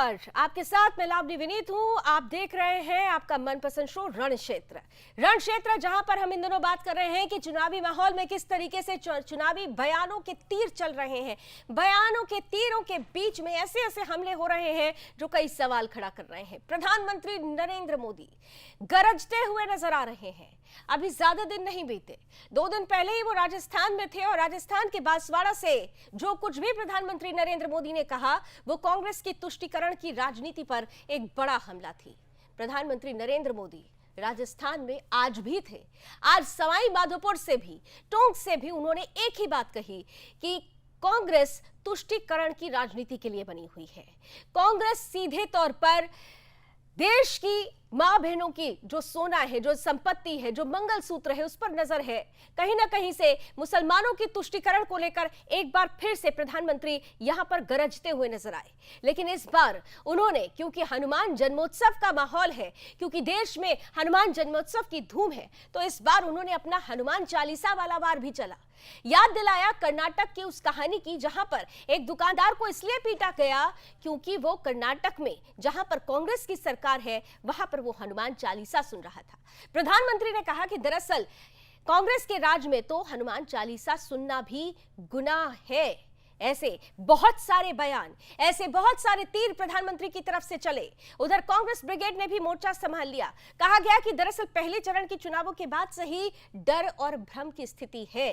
नमस्कार, आपके साथ मैं लावनी विनीत हूं। आप देख रहे हैं आपका मनपसंद शो रण क्षेत्र, जहां पर हम इन दिनों बात कर रहे हैं कि चुनावी माहौल में किस तरीके से चुनावी बयानों के तीर चल रहे हैं। बयानों के तीरों के बीच में ऐसे ऐसे हमले हो रहे हैं जो कई सवाल खड़ा कर रहे हैं। प्रधानमंत्री नरेंद्र मोदी गरजते हुए नजर आ रहे हैं। अभी ज्यादा दिन नहीं बीते, 2 दिन पहले ही वो राजस्थान में थे और राजस्थान के बांसवाड़ा से जो कुछ भी प्रधानमंत्री नरेंद्र मोदी ने कहा वो कांग्रेस की तुष्टीकरण की राजनीति पर एक बड़ा हमला थी। प्रधानमंत्री नरेंद्र मोदी राजस्थान में आज भी थे। आज सवाई माधोपुर से भी, टोंक से भी उन्होंने एक ही बात कही कि कांग्रेस तुष्टीकरण की राजनीति के लिए बनी हुई है। कांग्रेस सीधे तौर पर देश की मां बहनों की जो सोना है, जो संपत्ति है, जो मंगलसूत्र है, उस पर नजर है। कहीं ना कहीं से मुसलमानों की तुष्टीकरण को लेकर एक बार फिर से प्रधानमंत्री यहां पर गरजते हुए नजर आए। लेकिन इस बार उन्होंने, क्योंकि हनुमान जन्मोत्सव का माहौल है, क्योंकि देश में हनुमान जन्मोत्सव की धूम है, तो इस बार उन्होंने अपना हनुमान चालीसा वाला वार भी चला। याद दिलाया कर्नाटक की उस कहानी की जहां पर एक दुकानदार को इसलिए पीटा गया क्योंकि वो कर्नाटक में, जहां पर कांग्रेस की सरकार है, वहां पर वो हनुमान चालीसा सुन रहा था। प्रधानमंत्री ने कहा कि दरअसल कांग्रेस के राज में तो हनुमान चालीसा सुनना भी गुनाह है। ऐसे बहुत सारे बयान, ऐसे बहुत सारे तीर प्रधानमंत्री की तरफ से चले। उधर कांग्रेस ब्रिगेड ने भी मोर्चा संभाल लिया। कहा गया कि दरअसल पहले चरण के चुनावों के बाद से ही डर और भ्रम की स्थिति है।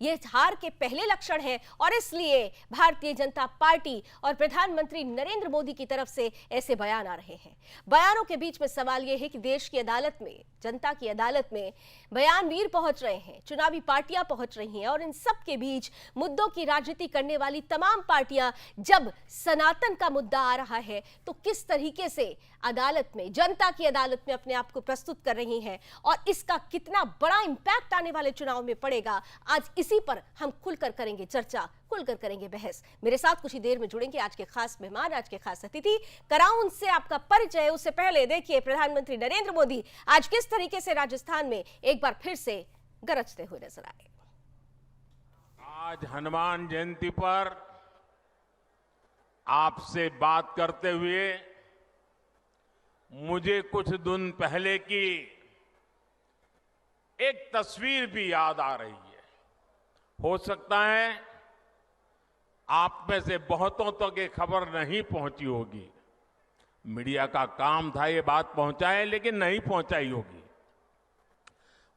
ये हार के पहले लक्षण है और इसलिए भारतीय जनता पार्टी और प्रधानमंत्री नरेंद्र मोदी की तरफ से ऐसे बयान आ रहे हैं। बयानों के बीच में सवाल यह है कि देश की अदालत में, जनता की अदालत में बयानवीर पहुंच रहे हैं, चुनावी पार्टियां पहुंच रही हैं और इन सब के बीच मुद्दों की राजनीति करने वाली तमाम पार्टियां, जब सनातन का मुद्दा आ रहा है तो किस तरीके से अदालत में, जनता की अदालत में अपने आप को प्रस्तुत कर रही हैं और इसका कितना बड़ा इंपैक्ट आने वाले चुनाव में पड़ेगा, आज इसी पर हम खुलकर करेंगे चर्चा, खुलकर करेंगे बहस। मेरे साथ कुछ ही देर में जुड़ेंगे आज के खास मेहमान, आज के खास अतिथि। कराऊं उनसे आपका परिचय, उससे पहले देखिए प्रधानमंत्री नरेंद्र मोदी आज किस तरीके से राजस्थान में एक बार फिर से गरजते हुए नजर आए। आज हनुमान जयंती पर आपसे बात करते हुए मुझे कुछ दिन पहले की एक तस्वीर भी याद आ रही है। हो सकता है आप में से बहुतों तक ये खबर नहीं पहुंची होगी। मीडिया का काम था ये बात पहुंचाए, लेकिन नहीं पहुंचाई होगी।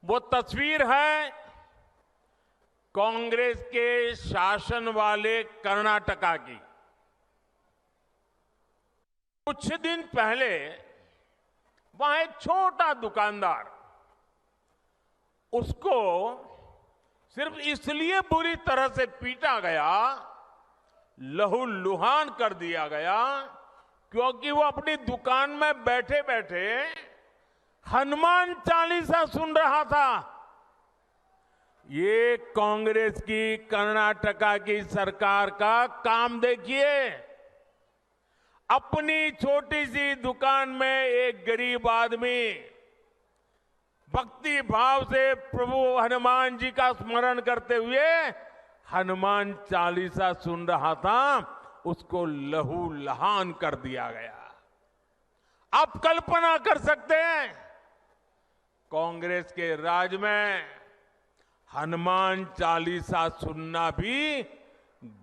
वो तस्वीर है कांग्रेस के शासन वाले कर्नाटका की। कुछ दिन पहले वहां एक छोटा दुकानदार, उसको सिर्फ इसलिए बुरी तरह से पीटा गया, लहूलुहान कर दिया गया, क्योंकि वो अपनी दुकान में बैठे बैठे हनुमान चालीसा सुन रहा था। ये कांग्रेस की कर्नाटका की सरकार का काम देखिए। अपनी छोटी सी दुकान में एक गरीब आदमी भक्ति भाव से प्रभु हनुमान जी का स्मरण करते हुए हनुमान चालीसा सुन रहा था, उसको लहूलुहान कर दिया गया। आप कल्पना कर सकते हैं कांग्रेस के राज में हनुमान चालीसा सुनना भी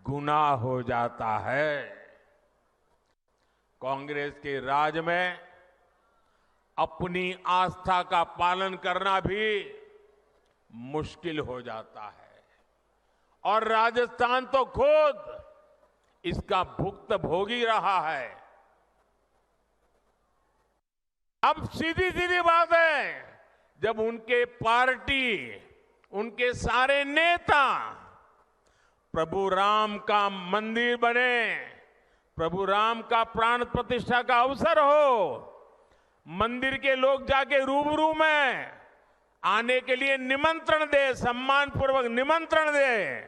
गुनाह हो जाता है। कांग्रेस के राज में अपनी आस्था का पालन करना भी मुश्किल हो जाता है और राजस्थान तो खुद इसका भुक्तभोगी रहा है। अब सीधी सीधी बात है, जब उनके पार्टी, उनके सारे नेता प्रभु राम का मंदिर बने, प्रभु राम का प्राण प्रतिष्ठा का अवसर हो, मंदिर के लोग जाके रूबरू में आने के लिए निमंत्रण दे, सम्मान पूर्वक निमंत्रण दे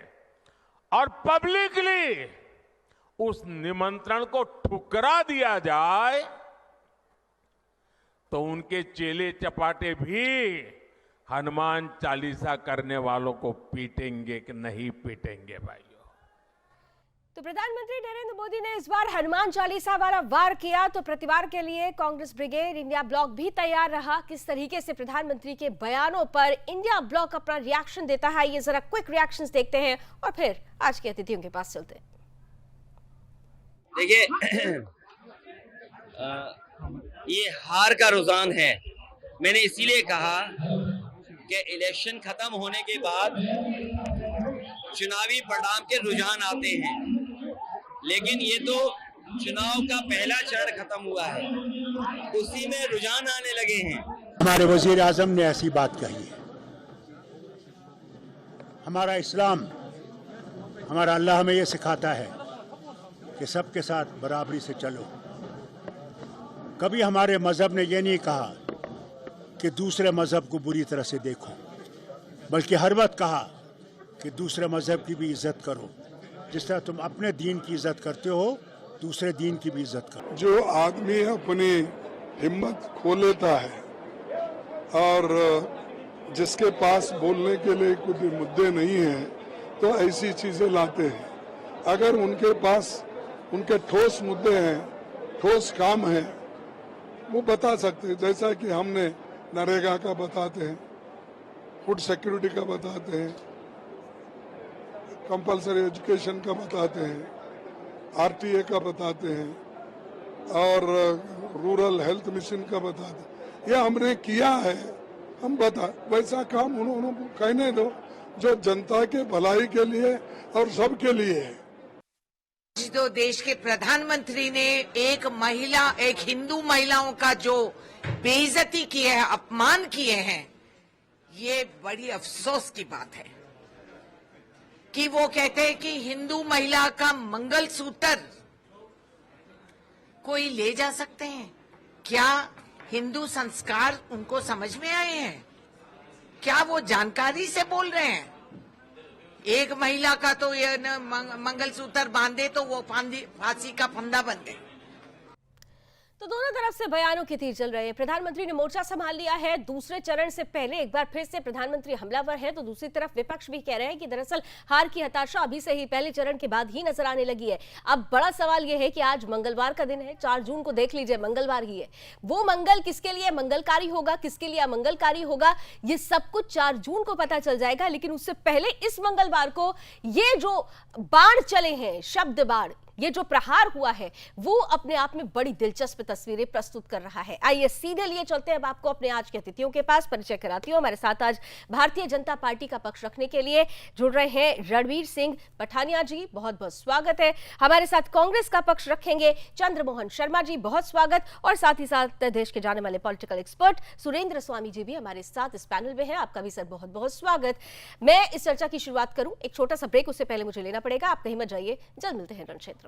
और पब्लिकली उस निमंत्रण को ठुकरा दिया जाए, तो उनके चेले चपाटे भी हनुमान चालीसा करने वालों को पीटेंगे कि नहीं पीटेंगे भाइयों? तो प्रधानमंत्री नरेंद्र मोदी ने इस बार हनुमान चालीसा वाला वार किया तो प्रतिवार के लिए कांग्रेस ब्रिगेड इंडिया ब्लॉक भी तैयार रहा। किस तरीके से प्रधानमंत्री के बयानों पर इंडिया ब्लॉक अपना रिएक्शन देता है, ये जरा क्विक रिएक्शंस देखते हैं और फिर आज के अतिथियों के पास चलते हैं। देखिए, ये हार का रुझान है। मैंने इसीलिए कहा कि इलेक्शन खत्म होने के बाद चुनावी परिणाम के रुझान आते हैं, लेकिन ये तो चुनाव का पहला चरण खत्म हुआ है, उसी में रुझान आने लगे हैं। हमारे वजीर आजम ने ऐसी बात कही है। हमारा इस्लाम, हमारा अल्लाह हमें ये सिखाता है कि सबके साथ बराबरी से चलो। कभी हमारे मजहब ने ये नहीं कहा कि दूसरे मजहब को बुरी तरह से देखो, बल्कि हर वक्त कहा कि दूसरे मजहब की भी इज्जत करो। जिस तरह तुम अपने दीन की इज्जत करते हो, दूसरे दीन की भी इज्जत करो। जो आदमी अपनी हिम्मत खो लेता है और जिसके पास बोलने के लिए कुछ मुद्दे नहीं हैं, तो ऐसी चीजें लाते हैं। अगर उनके पास उनके ठोस मुद्दे हैं, ठोस काम है, वो बता सकते हैं। जैसा कि हमने नरेगा का बताते हैं, फूड सिक्योरिटी का बताते हैं, कंपलसरी एजुकेशन का बताते हैं, आरटीए का बताते हैं और रूरल हेल्थ मिशन का बताते हैं। ये हमने किया है, हम बता वैसा काम उन्होंने कहने दो जो जनता के भलाई के लिए और सबके लिए है। तो देश के प्रधानमंत्री ने एक हिंदू महिलाओं का जो बेइज्जती की है, अपमान किए हैं, ये बड़ी अफसोस की बात है कि वो कहते हैं कि हिंदू महिला का मंगलसूत्र कोई ले जा सकते हैं। क्या हिंदू संस्कार उनको समझ में आए हैं? क्या वो जानकारी से बोल रहे हैं? एक महिला का तो ये मंगलसूत्र बांधे तो वो फांसी का फंदा बन गए। तो दोनों तरफ से बयानों के तीर चल रहे हैं। प्रधानमंत्री ने मोर्चा संभाल लिया है। दूसरे चरण से पहले एक बार फिर से प्रधानमंत्री हमलावर है, तो दूसरी तरफ विपक्ष भी कह रहे हैं कि दरअसल हार की हताशा अभी से ही पहले चरण के बाद ही नजर आने लगी है। अब बड़ा सवाल यह है कि आज मंगलवार का दिन है, 4 जून को देख लीजिए, मंगलवार ही है। वो मंगल किसके लिए मंगलकारी होगा, किसके लिए अमंगलकारी होगा, ये सब कुछ 4 जून को पता चल जाएगा। लेकिन उससे पहले इस मंगलवार को ये जो बाढ़ चले हैं, शब्द बाढ़, ये जो प्रहार हुआ है, वो अपने आप में बड़ी दिलचस्प तस्वीरें प्रस्तुत कर रहा है। आइए सीधे लिए चलते हैं अब आपको अपने आज के अतिथियों के पास, परिचय कराती हूं। हमारे साथ आज भारतीय जनता पार्टी का पक्ष रखने के लिए जुड़ रहे हैं रणवीर सिंह पठानिया जी, बहुत बहुत स्वागत है। हमारे साथ कांग्रेस का पक्ष रखेंगे चंद्रमोहन शर्मा जी, बहुत स्वागत। और साथ ही साथ देश के जाने वाले पॉलिटिकल एक्सपर्ट सुरेंद्र स्वामी जी भी हमारे साथ इस पैनल में है। आपका भी सर बहुत बहुत स्वागत। मैं इस चर्चा की शुरुआत करूं, एक छोटा सा ब्रेक उससे पहले मुझे लेना पड़ेगा। आप कहीं मत जाइए, जल्द मिलते हैं रण क्षेत्र में।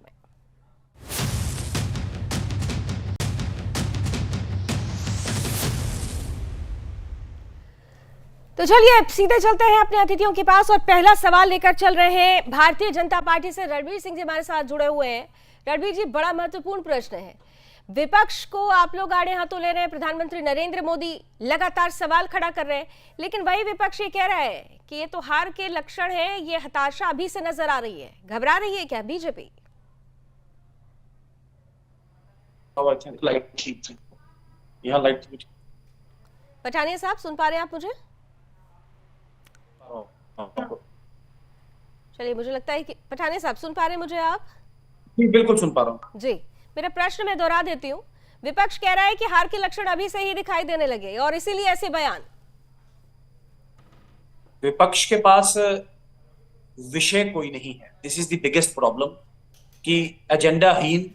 तो चलिए सीधे चलते हैं अपने अतिथियों के पास और पहला सवाल लेकर चल रहे हैं भारतीय जनता पार्टी से रणवीर सिंह जी हमारे साथ जुड़े हुए हैं। रणवीर जी, बड़ा महत्वपूर्ण प्रश्न है। विपक्ष को आप लोग आड़े हाथों ले रहे हैं, प्रधानमंत्री नरेंद्र मोदी लगातार सवाल खड़ा कर रहे हैं, लेकिन वही विपक्ष ये कह रहा है कि ये तो हार के लक्षण है, ये हताशा अभी से नजर आ रही है। घबरा रही है क्या बीजेपी? पठानिया साहब, सुन पा रहे हैं आप मुझे? चलिए, मुझे लगता है कि पठानिया साहब सुन पा रहे हैं मुझे आप? बिल्कुल सुन पा रहा हूं जी। मेरा प्रश्न मैं दोहरा देती हूँ। विपक्ष कह रहा है कि हार के लक्षण अभी से ही दिखाई देने लगे और इसीलिए ऐसे बयान। विपक्ष के पास विषय कोई नहीं है। This is the biggest problem कि एजेंडाहीन,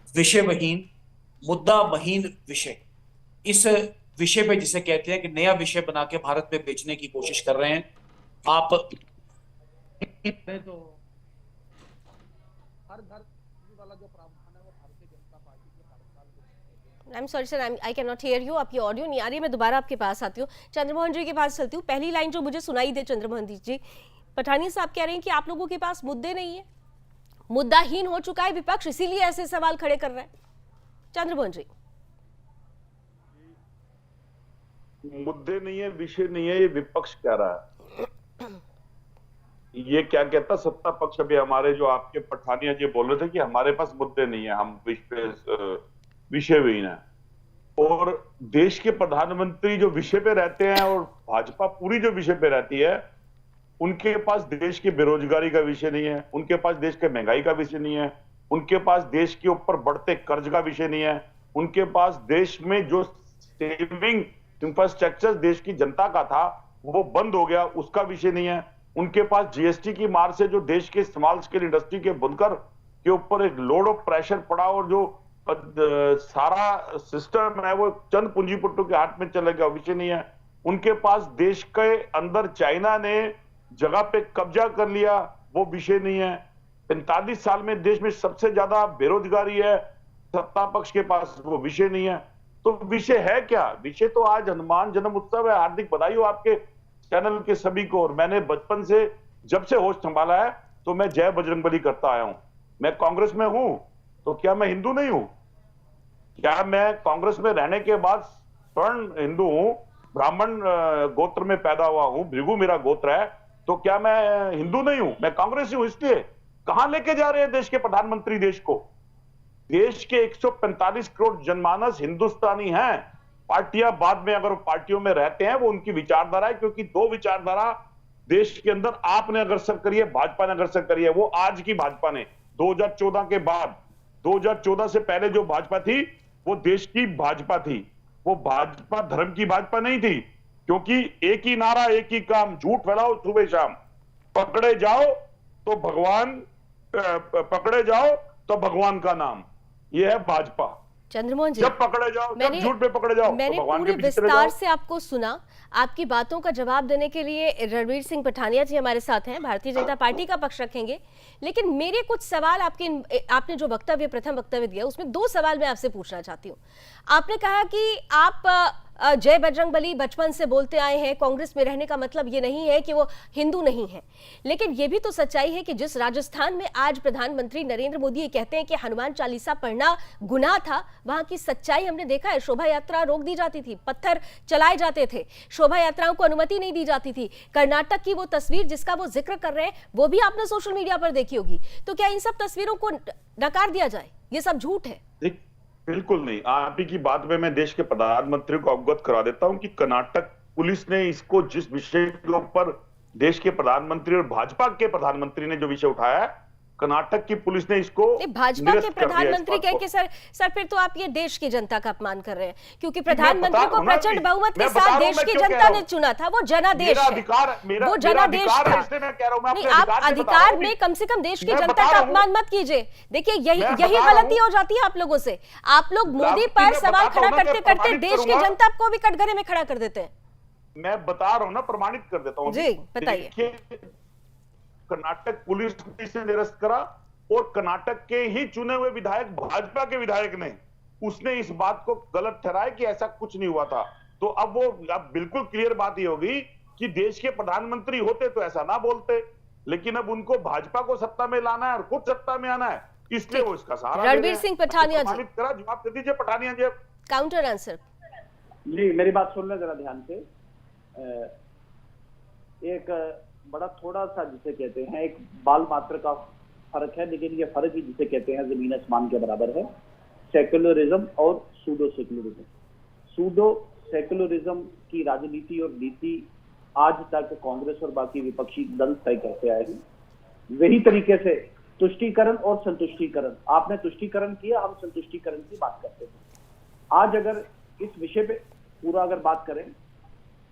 विषयहीन, मुद्दाहीन विषय। इस विषय पे जिसे कहते हैं कि नया विषय बना के भारत में बेचने की कोशिश कर रहे हैं आप। तो हर घर वाला जो प्रावधान है वो भारतीय जनता पार्टी के कार्यकाल। I'm sorry sir, I cannot hear you। आपकी ऑडियो नहीं आ रही है। मैं दोबारा आपके पास आती हूँ, चंद्रमोहन जी के पास चलती हूँ। पहली लाइन जो मुझे सुनाई दे चंद्रमोहन जी, पठानिया साहब कह रहे हैं कि आप लोगों के पास मुद्दे नहीं है, मुद्दाहीन हो चुका है विपक्ष, इसीलिए ऐसे सवाल खड़े कर रहे हैं। चंद्रमोहन जी, मुद्दे नहीं है, विषय नहीं है, ये विपक्ष कह रहा है। ये क्या कहता सत्ता पक्ष, अभी हमारे जो आपके पठानिया जी बोल रहे थे कि हमारे पास मुद्दे नहीं है, हम विषयहीन है। और देश के प्रधानमंत्री जो विषय पे रहते हैं और भाजपा पूरी जो विषय पे रहती है, उनके पास देश की बेरोजगारी का विषय नहीं है, उनके पास देश के महंगाई का विषय नहीं है, उनके पास देश के ऊपर बढ़ते कर्ज का विषय नहीं है, उनके पास देश में जो सेविंग इंफ्रास्ट्रक्चर देश की जनता का था वो बंद हो गया, उसका विषय नहीं है। उनके पास जीएसटी की मार से जो देश के स्मॉल स्केल इंडस्ट्री के बुनकर के ऊपर एक लोड ऑफ प्रेशर पड़ा और जो सारा सिस्टम है वो चंद पूंजीपतियों के हाथ में चला गया, विषय नहीं है। उनके पास देश के अंदर चाइना ने जगह पे कब्जा कर लिया, वो विषय नहीं है। 45 साल में देश में सबसे ज्यादा बेरोजगारी है, सत्ता पक्ष के पास वो विषय नहीं है। तो विषय है क्या? विषय तो आज हनुमान जन्म उत्सव है। हार्दिक बधाई हो आपके चैनल के सभी को। और मैंने बचपन से जब से होस्ट संभाला है तो मैं जय बजरंगबली करता आया हूं। मैं कांग्रेस में हूं तो क्या मैं हिंदू नहीं हूं? क्या मैं कांग्रेस में रहने के बाद स्वर्ण हिंदू हूं, ब्राह्मण गोत्र में पैदा हुआ हूं, भृगु मेरा गोत्र है, तो क्या मैं हिंदू नहीं हूं? मैं कांग्रेसी हूं। इसलिए कहां लेके जा रहे हैं देश के प्रधानमंत्री देश को? देश के 145 करोड़ जनमानस हिंदुस्तानी हैं। पार्टियां बाद में अगर पार्टियों में रहते हैं वो उनकी विचारधारा है, क्योंकि दो विचारधारा देश के अंदर आपने अग्रसर करी है, भाजपा ने अग्रसर करी है। वो आज की भाजपा ने 2014 के बाद, 2014 से पहले जो भाजपा थी वो देश की भाजपा थी। वो भाजपा धर्म की भाजपा नहीं थी, क्योंकि एक ही नारा एक ही काम, झूठ फैलाओ सुबह शाम, पकड़े जाओ तो भगवान का नाम, ये है भाजपा। चंद्रमोहन जी, जब पकड़े जाओ, जब झूठ पे पकड़े जाओ, मैंने तो भगवान पूरे के पीछे चले विस्तार जाओ। से आपको सुना। आपकी बातों का जवाब देने के लिए रणवीर सिंह पठानिया जी हमारे साथ हैं, भारतीय जनता पार्टी का पक्ष रखेंगे। लेकिन मेरे कुछ सवाल आपने जो प्रथम वक्तव्य दिया उसमें दो सवाल मैं आपसे पूछना चाहती हूँ। आपने कहा कि आप जय बजरंगबली बचपन से बोलते आए हैं, कांग्रेस में रहने का मतलब ये नहीं है कि वो हिंदू नहीं है। लेकिन ये भी तो सच्चाई है कि जिस राजस्थान में आज प्रधानमंत्री नरेंद्र मोदी ये कहते हैं कि हनुमान चालीसा पढ़ना गुनाह था, वहां की सच्चाई हमने देखा है। शोभा यात्रा रोक दी जाती थी, पत्थर चलाए जाते थे, शोभा यात्राओं को अनुमति नहीं दी जाती थी। कर्नाटक की वो तस्वीर जिसका वो जिक्र कर रहे हैं वो भी आपने सोशल मीडिया पर देखी होगी। तो क्या इन सब तस्वीरों को नकार दिया जाए? ये सब झूठ है? बिल्कुल नहीं। आप ही की बात में मैं देश के प्रधानमंत्री को अवगत करा देता हूं कि कर्नाटक पुलिस ने इसको, जिस विषय के ऊपर देश के प्रधानमंत्री और भाजपा के प्रधानमंत्री ने जो विषय उठाया है, कर्नाटक की पुलिस ने इसको भाजपा के प्रधानमंत्री कह के सर फिर तो आप ये देश की जनता का अपमान कर रहे हैं, क्योंकि प्रधानमंत्री को प्रचंड बहुमत के साथ देश की जनता ने चुना था। वो जनादेश है, वो जनादेश था। नहीं, आप अधिकार में कम से कम देश की जनता का अपमान मत कीजिए। देखिए यही गलती हो जाती है आप लोगों से। आप लोग मोदी पर सवाल खड़ा करते करते देश की जनता को भी कटघरे में खड़ा कर देते हैं। मैं बता रहा हूं ना, प्रमाणित कर देता हूं जी, बताइए। कर्नाटक पुलिस ने इसे निरस्त करा और कर्नाटक के ही चुने हुए विधायक, भाजपा के विधायक ने, उसने इस बात को गलत ठहराया कि ऐसा कुछ नहीं हुआ था। तो अब बिल्कुल क्लियर बात ये होगी कि देश के प्रधानमंत्री होते तो ऐसा ना बोलते, लेकिन अब उनको भाजपा को सत्ता में लाना है और खुद सत्ता में आना है, इसलिए वो इसका सहारा। रणवीर सिंह पठानिया जी, जवाब दे दीजिए पठानिया जी। काउंटर आंसर जी, मेरी बात सुन ले जरा ध्यान से। एक बड़ा थोड़ा सा जिसे कहते हैं एक बाल मात्र का फर्क है, लेकिन ये फर्क ही जिसे कहते हैं जमीन आसमान के बराबर है। सेक्युलरिज्म और सूडो सेक्युलरिज्म। सूडो सेक्युलरिज्म की राजनीति और नीति आज तक कांग्रेस और बाकी विपक्षी दल तय करते आए हैं। वही तरीके से तुष्टीकरण और संतुष्टीकरण, आपने तुष्टीकरण किया, हम संतुष्टीकरण की बात करते हैं। आज अगर इस विषय पे पूरा अगर बात करें,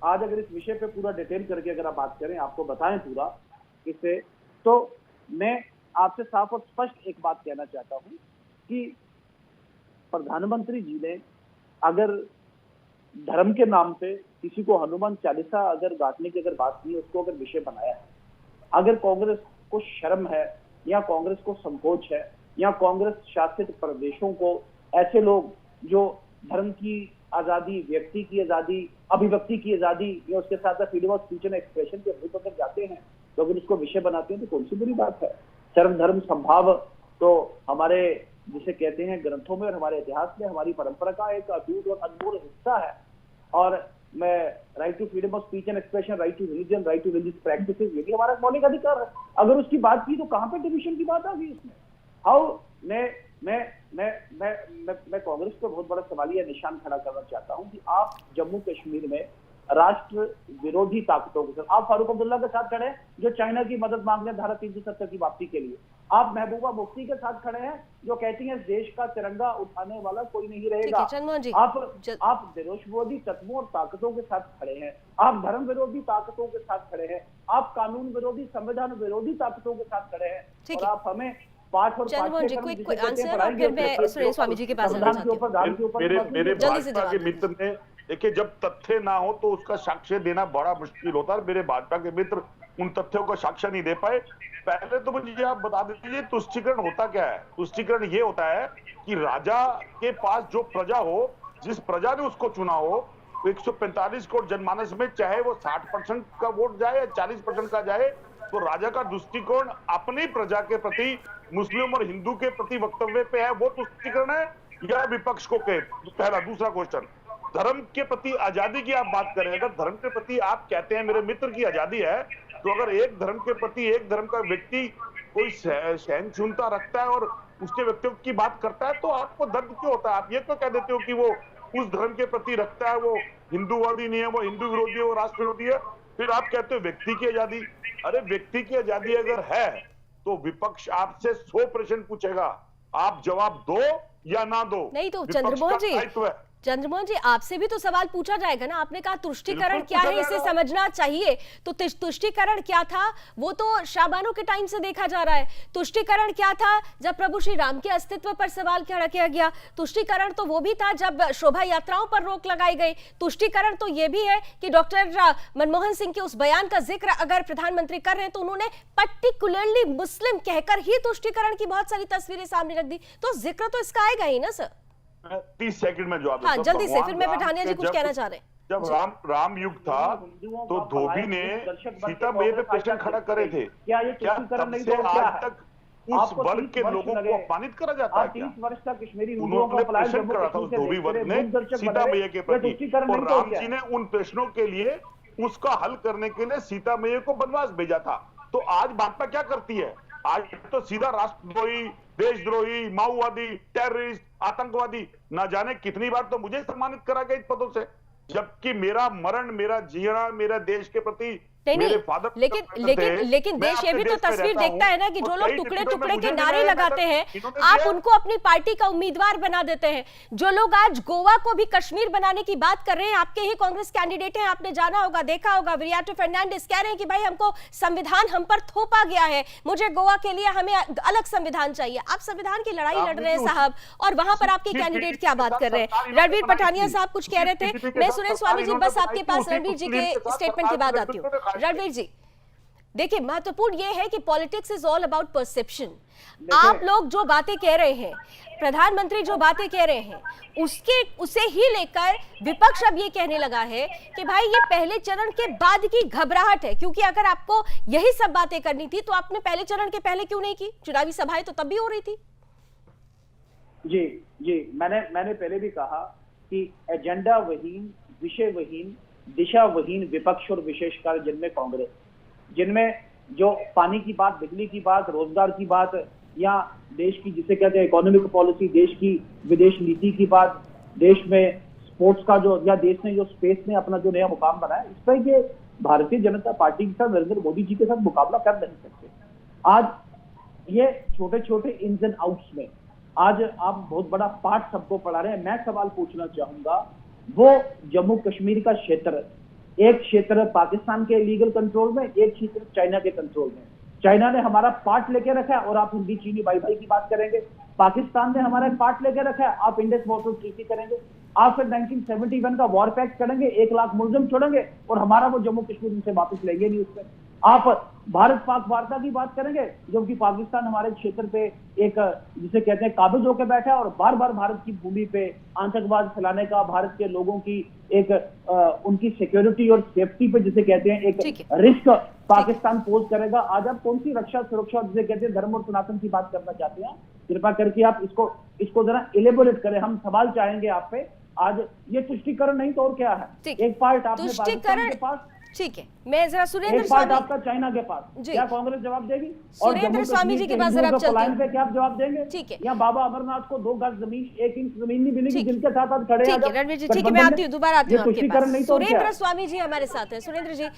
आज अगर इस विषय पे पूरा डिटेल करके अगर आप बात करें, आपको बताएं पूरा इसे, तो मैं आपसे साफ और स्पष्ट एक बात कहना चाहता हूं कि प्रधानमंत्री जी ने अगर धर्म के नाम पे किसी को हनुमान चालीसा अगर गांठने की अगर बात की, उसको अगर विषय बनाया है, अगर कांग्रेस को शर्म है या कांग्रेस को संकोच है या कांग्रेस शासित प्रदेशों को ऐसे लोग जो धर्म की आजादी, व्यक्ति की आजादी, अभिव्यक्ति की आजादी या उसके साथ साथ freedom of speech and expression के विरुद्ध अगर जाते हैं तो अगर उसको विषय बनाते हैं तो कौन सी बुरी बात है। सर्व धर्म संभाव तो हमारे जिसे कहते हैं ग्रंथों में और हमारे इतिहास में हमारी परंपरा का एक अटूट और अनमोल हिस्सा है। और मैं right to freedom of speech and expression, right to religion, right to religious practices, ये भी हमारा मौलिक अधिकार है। अगर उसकी बात की तो कहां पे डिविजन की बात आ गई इसमें? हाउ मैं कांग्रेस पे बहुत बड़ा सवालिया निशान खड़ा करना चाहता हूं कि आप जम्मू कश्मीर में राष्ट्र विरोधी ताकतों के साथ, आप फारूक अब्दुल्ला के साथ खड़े हैं जो चाइना की मदद मांग रहे हैं धारा 370 की वापसी के लिए। आप महबूबा मुफ्ती के साथ खड़े हैं जो कहती हैं देश का तिरंगा उठाने वाला कोई नहीं रहेगा। आप देश विरोधी तत्वों और ताकतों के साथ खड़े हैं, आप धर्म विरोधी ताकतों के साथ खड़े हैं, आप कानून विरोधी, संविधान विरोधी ताकतों के साथ खड़े हैं, और आप हमें पाठ और मेरे भाजपा के मित्र ने देखिए, जब तथ्य ना हो तो उसका साक्ष्य देना बड़ा मुश्किल होता है। मेरे भाजपा के मित्र उन तथ्यों का साक्ष्य नहीं दे पाए। पहले तो मुझे आप बता दीजिए तुष्टीकरण होता क्या है। तुष्टीकरण ये होता है कि राजा के पास जो प्रजा हो, जिस प्रजा ने उसको चुना हो, 145 करोड़ जनमानस में चाहे वो 60% का वोट जाए या 40% का जाए, तो राजा का दृष्टिकोण अपनी प्रजा के प्रति, मुस्लिम और हिंदू के प्रति वक्तव्य पे है, वो तुष्टीकरण है या विपक्ष को के? पहला। दूसरा क्वेश्चन, धर्म के प्रति आजादी की आप बात करें, अगर धर्म के प्रति आप कहते हैं मेरे मित्र की आजादी है, तो अगर एक धर्म के प्रति एक धर्म का व्यक्ति कोई सहिष्णुता रखता है और उसके व्यक्तित्व की बात करता है, तो आपको दर्द क्यों होता है? आप ये तो कह देते हो कि वो उस धर्म के प्रति रखता है, वो हिंदूवादी नहीं है, वो हिंदू विरोधी है, वो राष्ट्र विरोधी है, फिर आप कहते हो व्यक्ति की आजादी। अरे व्यक्ति की आजादी अगर है तो विपक्ष आपसे 100 प्रश्न पूछेगा, आप जवाब दो या ना दो। नहीं तो चंद्रमोहन जी आपसे भी तो सवाल पूछा जाएगा ना। आपने कहा तुष्टीकरण क्या है, इसे समझना चाहिए। तो तुष्टीकरण क्या था वो तो शाहबानो के टाइम से देखा जा रहा है। तुष्टीकरण क्या था जब प्रभु श्री राम के अस्तित्व पर सवाल खड़ा किया गया। तुष्टीकरण तो वो भी था जब शोभा यात्राओं पर रोक लगाई गई। तुष्टीकरण तो ये भी है कि डॉक्टर मनमोहन सिंह के उस बयान का जिक्र अगर प्रधानमंत्री कर रहे हैं तो उन्होंने पर्टिकुलरली मुस्लिम कहकर ही तुष्टीकरण की बहुत सारी तस्वीरें सामने रख दी। तो जिक्र तो इसका आएगा ही ना सर। 30 सेकंड में जवाब हाँ, जल्दी से, फिर मैं पठानिया जी कुछ कहना चाह रहे हैं। जब राम युग था तो धोबी ने सीता मैया पे प्रश्न खड़ा करे थे, क्या तब से आज तक उस वर्ग के लोगों को अपमानित करा जाता है क्या? 30 वर्ष तक कश्मीरी उन्होंने प्रश्न करा था उस धोबी वर्ग ने सीता मैया के प्रति, और राम जी ने उन प्रश्नों के लिए उसका हल करने के लिए सीता मैया को वनवास भेजा था। तो आज भाजपा क्या करती है? आज तो सीधा राष्ट्रद्रोही, देशद्रोही, माओवादी, टेररिस्ट, आतंकवादी, ना जाने कितनी बार तो मुझे सम्मानित करा गया इन पदों से, जबकि मेरा मरण, मेरा जीना, मेरा देश के प्रति नहीं, लेकिन देश ये भी तो तस्वीर देखता है ना कि जो लोग टुकड़े टुकड़े के नारे लगाते हैं आप उनको अपनी पार्टी का उम्मीदवार बना देते हैं। जो लोग आज गोवा को भी कश्मीर बनाने की बात कर रहे हैं, आपके ही कांग्रेस कैंडिडेट हैं, आपने जाना होगा, देखा होगा, विरियाटो फर्नांडिस कह रहे हैं कि भाई हमको संविधान हम पर थोपा गया है, मुझे गोवा के लिए हमें अलग संविधान चाहिए। आप संविधान की लड़ाई लड़ रहे हैं साहब, और वहां पर आपके कैंडिडेट क्या बात कर रहे हैं? रणवीर पठानिया साहब कुछ कह रहे थे। मैं सुरेश स्वामी जी बस आपके पास रणवीर जी के स्टेटमेंट के बाद आती हूँ। रणवीर जी देखिए, महत्वपूर्ण यह है कि politics is all about perception. आप लोग जो बातें कह रहे हैं, प्रधानमंत्री जो बातें कह रहे हैं, उसे ही लेकर विपक्ष अब ये कहने लगा है कि भाई ये पहले चरण के बाद की घबराहट है, क्योंकि अगर आपको यही सब बातें करनी थी तो आपने पहले चरण के पहले क्यों नहीं की? चुनावी सभाएं तो तब भी हो रही थी। जी मैंने पहले भी कहा कि एजेंडा वहीन, विषय वहीन, दिशा वहीन विपक्ष और विशेषकर जिनमें कांग्रेस, जिनमें जो पानी की बात, बिजली की बात, रोजगार की बात, या देश की जिसे कहते हैं इकोनॉमिक पॉलिसी, देश की विदेश नीति की बात, देश में स्पोर्ट्स का जो, या देश ने जो स्पेस में अपना जो नया मुकाम बनाया, इस पर ये भारतीय जनता पार्टी के साथ नरेंद्र मोदी जी के साथ मुकाबला कर नहीं सकते। आज ये छोटे छोटे इन्स एंड आउट्स में आज आप बहुत बड़ा पाठ सबको पढ़ा रहे हैं। मैं सवाल पूछना चाहूंगा, वो जम्मू कश्मीर का क्षेत्र, एक क्षेत्र पाकिस्तान के लीगल कंट्रोल में, एक क्षेत्र चाइना के कंट्रोल में। चाइना ने हमारा पार्ट लेके रखा है और आप हिंदी चीनी भाई भाई की बात करेंगे। पाकिस्तान ने हमारा पार्ट लेके रखा है, आप इंडस वाटर ट्रीटी करेंगे। आप फिर 1971 का वॉर पैक्ट करेंगे, 1 लाख मुलजिम छोड़ेंगे और हमारा वो जम्मू कश्मीर उनसे वापस लेंगे नहीं उससे। आप भारत पाक वार्ता की बात करेंगे, जबकि पाकिस्तान हमारे क्षेत्र पे एक जिसे कहते हैं काबिज होकर बैठा है और बार बार भारत की भूमि पे आतंकवाद फैलाने का, भारत के लोगों की एक उनकी सिक्योरिटी और सेफ्टी पे जिसे कहते हैं एक रिस्क पाकिस्तान पोज करेगा। आज आप कौन सी रक्षा, सुरक्षा, जिसे कहते हैं धर्म और सनातन की बात करना चाहते हैं? कृपा करके आप इसको जरा इलेबोरेट करें। हम सवाल चाहेंगे आप पे, आज ये तुष्टीकरण नहीं तो और क्या है? ठीक। एक पार्ट आपने तुष्टीकरण पाकिस्तान के पास, ठीक है, मैं जरा सुरेंद्र एक पार्ट स्वामी आपका चाइना के पास, जी। क्या कांग्रेस जवाब देगी? और सुरेंद्र जम्मू स्वामी जी कश्मीर के के पास जरा हिंदुओं आप के चलते पलायन हैं। पे क्या आप जवाब देंगे? ठीक है। या बाबा अमरनाथ को 2 गज जमीन, 1 इंच जमीन नहीं मिलेगी, जिनके साथ आप खड़े हैं ठीक है जब रणवीर जी, ठीक है, मैं गठबंधन आती में? हूँ, दोबारा आती ये हूँ आपके तुष्टीकरण पास। नहीं तो और क्या सुरेंद्र है? स्वामी जी हमारे साथ हैं। सुरेंद्र जी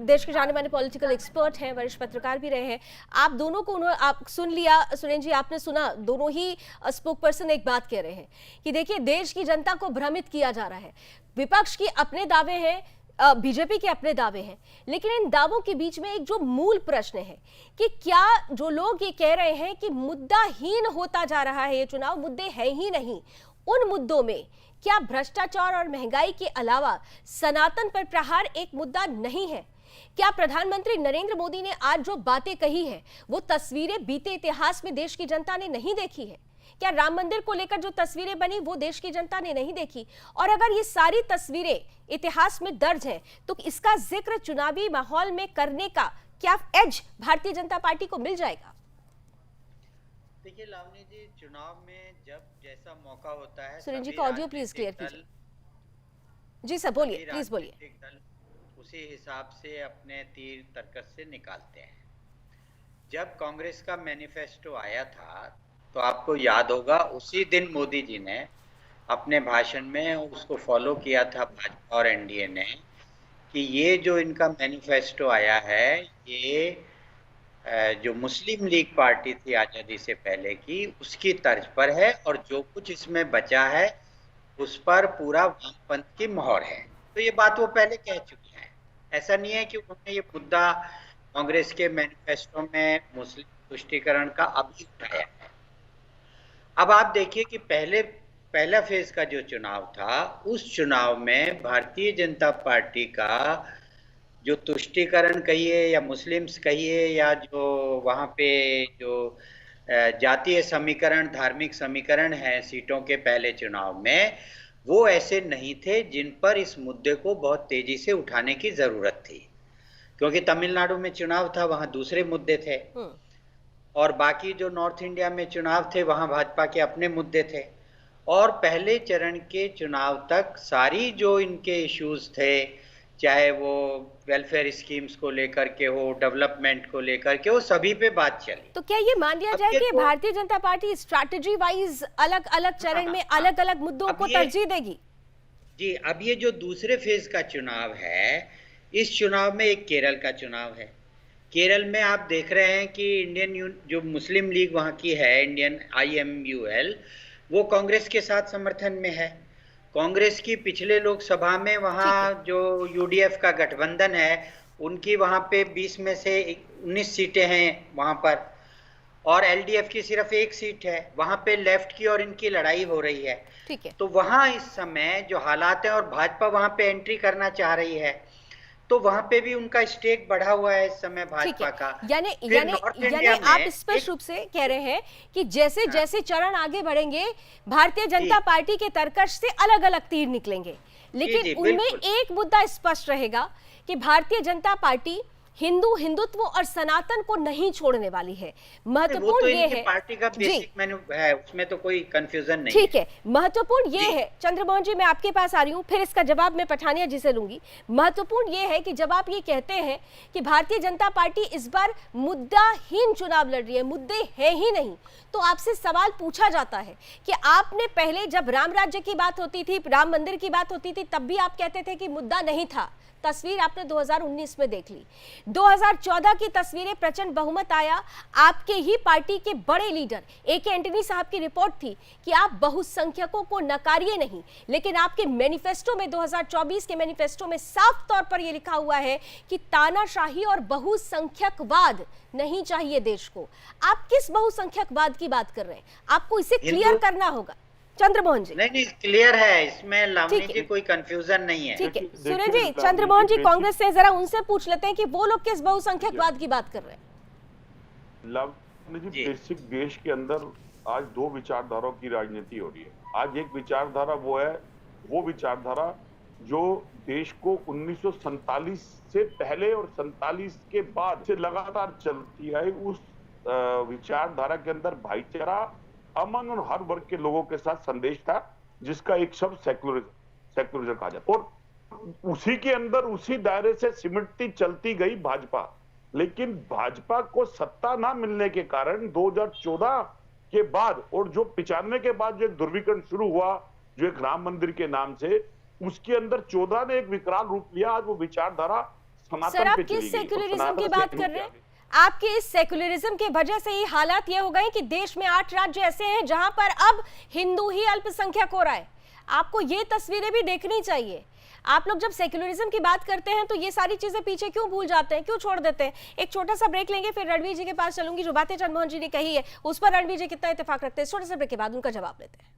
देश के जाने माने पॉलिटिकल एक्सपर्ट हैं, वरिष्ठ पत्रकार भी रहे हैं। आप दोनों को आप सुन लिया, सुरेंद्र जी आपने सुना, दोनों ही स्पोक पर्सन एक बात कह रहे हैं कि देखिए देश की जनता को भ्रमित किया जा रहा है। विपक्ष की अपने दावे हैं, बीजेपी के अपने दावे हैं, लेकिन इन दावों के बीच में एक जो मूल प्रश्न है कि क्या जो लोग ये कह रहे हैं कि मुद्दाहीन होता जा रहा है ये चुनाव, मुद्दे हैं ही नहीं, उन मुद्दों में क्या भ्रष्टाचार और महंगाई के अलावा सनातन पर प्रहार एक मुद्दा नहीं है? क्या प्रधानमंत्री नरेंद्र मोदी ने आज जो बातें कही है वो तस्वीरें बीते इतिहास में देश की जनता ने नहीं देखी है? क्या राम मंदिर को लेकर जो तस्वीरें बनी वो देश की जनता ने नहीं देखी? और अगर ये सारी तस्वीरें इतिहास में दर्ज हैं तो इसका जिक्र चुनावी माहौल में करने का क्या एज भारतीय जनता पार्टी को मिल जाएगा? देखिए लावनी जी, चुनाव में जब जैसा मौका होता है, सुरेंद्र जी का ऑडियो प्लीज क्लियर कीजिए। जी सर बोलिए, प्लीज बोलिए। उसी हिसाब से अपने तीर तर्कस से निकालते हैं। जब कांग्रेस का मैनिफेस्टो आया था तो आपको याद होगा उसी दिन मोदी जी ने अपने भाषण में उसको फॉलो किया था भाजपा और एनडीए ने कि ये जो इनका मैनिफेस्टो आया है ये जो मुस्लिम लीग पार्टी थी आज़ादी से पहले की उसकी तर्ज पर है और जो कुछ इसमें बचा है उस पर पूरा वामपंथ की मोहर है। तो ये बात वो पहले कह चुके हैं। ऐसा नहीं है कि उन्होंने ये मुद्दा कांग्रेस के मैनिफेस्टो में मुस्लिम तुष्टीकरण का अभी उठाया है। अब आप देखिए कि पहला फेज का जो चुनाव था उस चुनाव में भारतीय जनता पार्टी का जो तुष्टीकरण कहिए या मुस्लिम्स कहिए या जो वहाँ पे जो जातीय समीकरण, धार्मिक समीकरण है सीटों के पहले चुनाव में, वो ऐसे नहीं थे जिन पर इस मुद्दे को बहुत तेजी से उठाने की जरूरत थी, क्योंकि तमिलनाडु में चुनाव था, वहाँ दूसरे मुद्दे थे और बाकी जो नॉर्थ इंडिया में चुनाव थे वहाँ भाजपा के अपने मुद्दे थे। और पहले चरण के चुनाव तक सारी जो इनके इश्यूज थे, चाहे वो वेलफेयर स्कीम्स को लेकर के हो, डेवलपमेंट को लेकर के हो, सभी पे बात चली। तो क्या ये मान लिया जाए कि Bharatiya Janata party strategy wise अलग अलग चरण में अलग अलग मुद्दों को तरजीह देगी? जी, अब ये जो दूसरे फेज का चुनाव है, इस चुनाव में एक केरल का चुनाव है। केरल में आप देख रहे हैं कि इंडियन जो मुस्लिम लीग वहाँ की है, इंडियन IMUL, वो कांग्रेस के साथ समर्थन में है। कांग्रेस की पिछले लोकसभा में वहाँ जो UDF का गठबंधन है उनकी वहाँ पे 20 में से 19 सीटें हैं वहाँ पर, और LDF की सिर्फ 1 सीट है। वहाँ पे लेफ्ट की और इनकी लड़ाई हो रही है। ठीक है। तो वहाँ इस समय जो हालात है और भाजपा वहाँ पे एंट्री करना चाह रही है, तो वहां पे भी उनका स्टेक बढ़ा हुआ है इस समय भाजपा का। यानी आप स्पष्ट रूप से कह रहे हैं कि जैसे जैसे चरण आगे बढ़ेंगे भारतीय जनता पार्टी के तर्कश से अलग अलग तीर निकलेंगे, लेकिन उनमें एक मुद्दा स्पष्ट रहेगा कि भारतीय जनता पार्टी हिंदुत्व और सनातन को नहीं छोड़ने वाली है। महत्वपूर्ण ये है, पार्टी का बेसिक मेनू है, उसमें तो कोई कंफ्यूजन नहीं। ठीक है, महत्वपूर्ण ये है, चंद्रमोहन जी मैं आपके पास आ रही हूँ, फिर इसका जवाब मैं पठानिया जी से लूंगी। महत्वपूर्ण ये है कि जब आप ये कहते हैं कि भारतीय जनता पार्टी इस बार मुद्दाहीन चुनाव लड़ रही है, मुद्दे है ही नहीं, तो आपसे सवाल पूछा जाता है कि आपने पहले जब राम राज्य की बात होती थी, राम मंदिर की बात होती थी, तब भी आप कहते थे कि मुद्दा नहीं था। तस्वीर आपने 2019 में देख ली, 2014 की तस्वीरें, प्रचंड बहुमत आया, आपके ही पार्टी के बड़े लीडर AK एंटनी साहब की रिपोर्ट थी कि आप बहुसंख्यकों को नकारिए नहीं, लेकिन आपके मैनिफेस्टो में 2024 के मैनिफेस्टो में साफ तौर पर यह लिखा हुआ है कि तानाशाही और बहुसंख्यकवाद नहीं चाहिए देश को। आप किस बहुसंख्यकवाद की बात कर रहे हैं? आपको इसे क्लियर करना होगा चंद्रमोहन जी। नहीं, क्लियर है, इसमें लावनी जी कोई कंफ्यूजन नहीं है। ठीक है सुरेश जी, चंद्रमोहन जी कांग्रेस से जरा उनसे पूछ लेते हैं कि वो लोग किस बहुसंख्यकवाद की बात कर रहे हैं। लावनी जी, बेसिक देश के अंदर आज 2 विचारधाराओं की राजनीति हो रही है। आज एक विचारधारा वो विचारधारा जो देश को 1947 से पहले और 47 के बाद से लगातार चलती है। उस विचारधारा के अंदर भाईचारा, अमन और हर वर्ग के लोगों के साथ संदेश था जिसका एक शब्द सेक्युलरिज्म कहा जाता है, और उसी के अंदर उसी दायरे से सिमटती चलती गई भाजपा। लेकिन भाजपा को सत्ता ना मिलने के कारण 2014 के बाद और जो 95 के बाद जो ध्रुवीकरण शुरू हुआ, जो एक राम मंदिर के नाम से, उसके अंदर 14 ने एक विकराल रूप लिया। आज वो विचारधारा सनातन सर, आप पे किस चली गई। सेक्युलरिज्म तो की बात कर रहे हैं? आपके इस सेक्युलरिज्म की वजह से ही हालात ये हो गए कि देश में 8 राज्य ऐसे हैं जहां पर अब हिंदू ही अल्पसंख्यक हो रहा है। आपको ये तस्वीरें भी देखनी चाहिए। आप लोग जब सेक्युलरिज्म की बात करते हैं तो ये सारी चीजें पीछे क्यों भूल जाते हैं, क्यों छोड़ देते हैं? एक छोटा सा ब्रेक लेंगे, फिर रणवीर जी के पास चलूंगी। जो बातें चंद्रमोहन जी ने कही है उस पर रणवीर जी कितना इत्तेफाक रखते हैं, छोटे से ब्रेक के बाद उनका जवाब लेते हैं।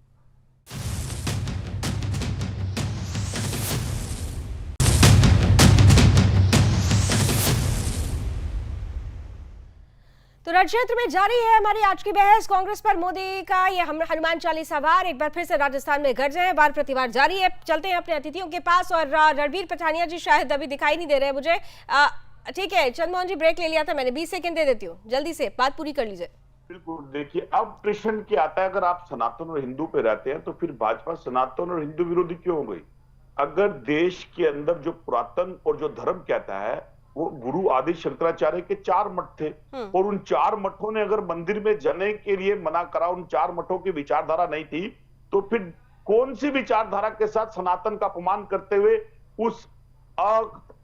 तो रण क्षेत्र में जारी है हमारी आज की बहस। कांग्रेस पर मोदी का ये हनुमान चालीसा वार एक बार फिर से राजस्थान में गरजे हैं, वार प्रतिवार जारी है। चलते हैं अपने अतिथियों के पास, और रणवीर पठानिया जी शायद अभी दिखाई नहीं दे रहे मुझे। ठीक है चंद्रमोहन जी, ब्रेक ले लिया था मैंने, 20 सेकंड दे देती हूँ, जल्दी से बात पूरी कर लीजिए। बिल्कुल, देखिए अब प्रश्न क्या आता है, अगर आप सनातन और हिंदू पे रहते हैं तो फिर भाजपा सनातन और हिंदू विरोधी क्यों हो गई? अगर देश के अंदर जो पुरातन और जो धर्म कहता है, वो गुरु आदि शंकराचार्य के 4 मठ थे, और उन 4 मठों ने अगर मंदिर में जाने के लिए मना करा, उन 4 मठों की विचारधारा नहीं थी, तो फिर कौन सी विचारधारा के साथ सनातन का अपमान करते हुए उस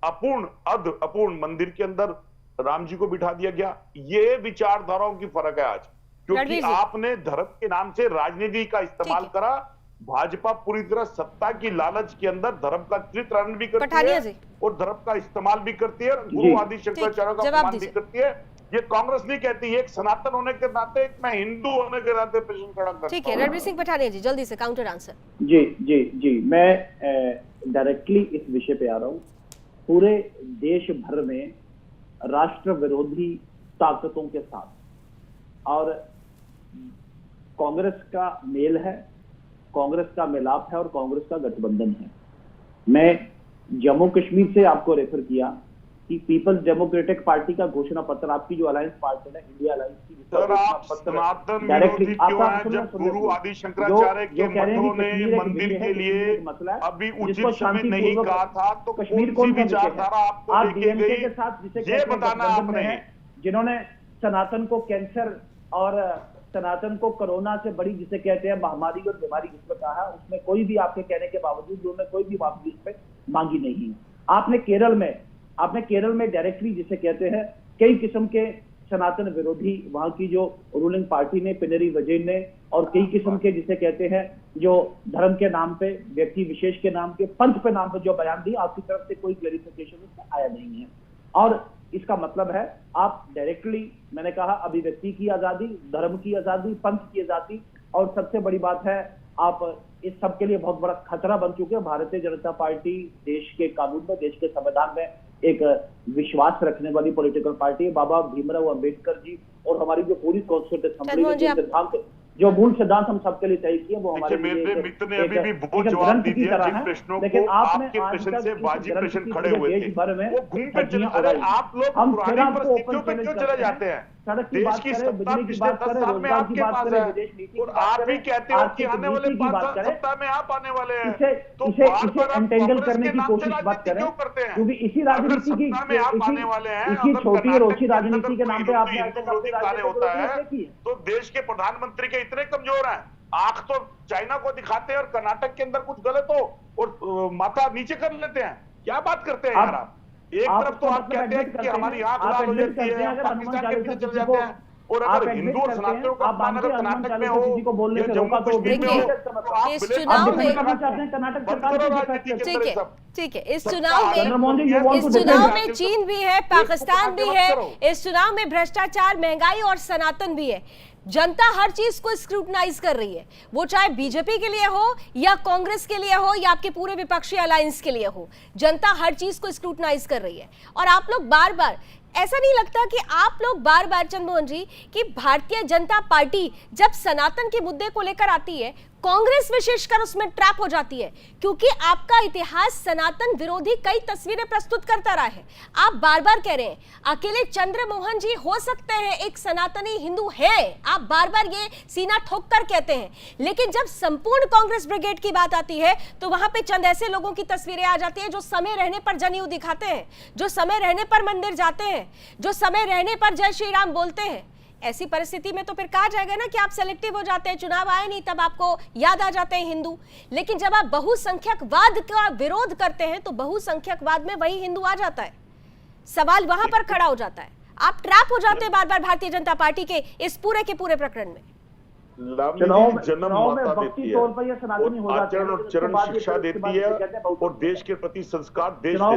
अपूर्ण मंदिर के अंदर राम जी को बिठा दिया गया? ये विचारधाराओं की फर्क है आज, क्योंकि आपने धर्म के नाम से राजनीति का इस्तेमाल करा। भाजपा पूरी तरह सत्ता की लालच के अंदर धर्म का चित्रण भी करती है और धर्म का इस्तेमाल भी करती है, गुरु आदि शंकराचार्य का अपमान भी करती है। ये कांग्रेस नहीं कहती है, एक सनातन होने के नाते, एक मैं हिंदू होने के नाते प्रश्न खड़ा करता हूं। ठीक है रणवीर सिंह पठानिया जी, जल्दी से काउंटर आंसर। जी मैं डायरेक्टली इस विषय पे आ रहा हूँ। पूरे देश भर में राष्ट्र विरोधी ताकतों के साथ और कांग्रेस का मेल है, कांग्रेस का मिलाप है और कांग्रेस का गठबंधन है। मैं जम्मू कश्मीर से आपको रेफर किया कि पीपल्स डेमोक्रेटिक पार्टी का घोषणा पत्र, आपकी जो अलायंस पार्टी है इंडिया अलायंस की, डायरेक्टली जब गुरु आदि शंकराचार्य के मठों ने मंदिर के लिए अभी उचित समय नहीं कहा था, तो कश्मीर कौन सा विचारधारा आपको लेके गई, के साथ ये बताना आपने। जिन्होंने सनातन को कैंसर और सनातन को कोरोना से बड़ी जिसे कहते हैं महामारी और बीमारी जिसमें कहा है, उसमें कोई भी आपके कहने के बावजूद उन्होंने कोई भी माफी इस पे मांगी नहीं है। आपने केरल में डायरेक्टली जिसे कहते हैं कई किस्म के सनातन विरोधी वहां की जो रूलिंग पार्टी ने, पिनरी विजयन ने, और कई किस्म के जिसे कहते हैं जो धर्म के नाम पे, व्यक्ति विशेष के नाम पे, पंथ पे नाम पे जो बयान दिए, आपकी तरफ से कोई क्लेरिफिकेशन उसमें आया नहीं है। और इसका मतलब है आप डायरेक्टली, मैंने कहा, अभिव्यक्ति की आजादी, धर्म की आजादी, पंथ की आजादी, और सबसे बड़ी बात है आप इस सब के लिए बहुत बड़ा खतरा बन चुके हैं। भारतीय जनता पार्टी देश के कानून में, देश के संविधान में एक विश्वास रखने वाली पॉलिटिकल पार्टी है। बाबा भीमराव अंबेडकर जी और हमारी जो पूरी कॉन्स्टिट्यूशन असेंबली के सिद्धांत, जो मूल सिद्धांत हम सबके लिए तय किए, वो हमारे लिए मित्र ने अभी भी बहुत जवाब दे दिया जिन प्रश्नों को आपके प्रश्न से बाजी प्रश्न खड़े हुए थे, वो घूम कर चले। अरे आप लोग पुरानी परिस्थितियों पे क्यों चले जाते हैं? देश की सत्ता पिछले 10 साल में आपके पास है, और आप भी कहते हो कि आने वाले 5 साल सत्ता में आप आने वाले हैं, तो एंटेंगल करने की कोशिश मत करें, क्योंकि इसी राजनीति की, इसी छोटी और ओछी राजनीति के नाम पे आपने होता है। तो देश के प्रधानमंत्री के इतने कमजोर हैं, आंख तो चाइना को दिखाते हैं और कर्नाटक के अंदर कुछ गलत हो और माथा नीचे कर लेते हैं। क्या बात करते हैं यार आप? एक तरफ तो आप कहते हैं कि हमारी आंख लाल हो जाती है, पाकिस्तान के पीछे चले जाते हैं, और अगर हिंदू और सनातनियों का अपमान अगर कर्नाटक में हो या जम्मू कश्मीर में हो, तो आप इस चुनाव में ठीक है, इस चुनाव में चीन भी है, पाकिस्तान भी है, इस चुनाव में भ्रष्टाचार, महंगाई और सनातन भी है। जनता हर चीज को स्क्रूटनाइज कर रही है, वो चाहे बीजेपी के लिए हो या कांग्रेस के लिए हो या आपके पूरे विपक्षी अलायंस के लिए हो, जनता हर चीज को स्क्रूटनाइज कर रही है। और आप लोग बार बार, ऐसा नहीं लगता कि आप लोग बार बार, चंद्रमोहन जी, कि भारतीय जनता पार्टी जब सनातन के मुद्दे को लेकर आती है, कांग्रेस विशेषकर उसमें ट्रैप हो जाती है, क्योंकि आपका इतिहास सनातन विरोधी कई तस्वीरें प्रस्तुत करता रहा है। आप बार बार कह रहे हैं अकेले चंद्रमोहन जी हो सकते हैं एक सनातनी हिंदू है, आप बार बार ये सीना ठोक कर कहते हैं, लेकिन जब संपूर्ण कांग्रेस ब्रिगेड की बात आती है तो वहां पे चंद ऐसे लोगों की तस्वीरें आ जाती हैं जो समय रहने पर जनेऊ दिखाते हैं, जो समय रहने पर मंदिर जाते हैं, जो समय रहने पर जय श्री राम बोलते हैं। ऐसी परिस्थिति में तो फिर कहा जाएगा ना कि आप सेलेक्टिव हो जाते हैं, चुनाव आए नहीं तब आपको याद आ जाते हैं हिंदू। लेकिन जब आप बहुसंख्यकवाद का विरोध करते हैं तो बहुसंख्यकवाद में वही हिंदू आ जाता है। सवाल वहां पर खड़ा हो जाता है, आप ट्रैप हो जाते हैं बार बार भारतीय जनता पार्टी के इस पूरे के पूरे प्रकरण में। जन्म माता देती है, आचरण और चरण शिक्षा देती है और देश के प्रति संस्कार देश देता है।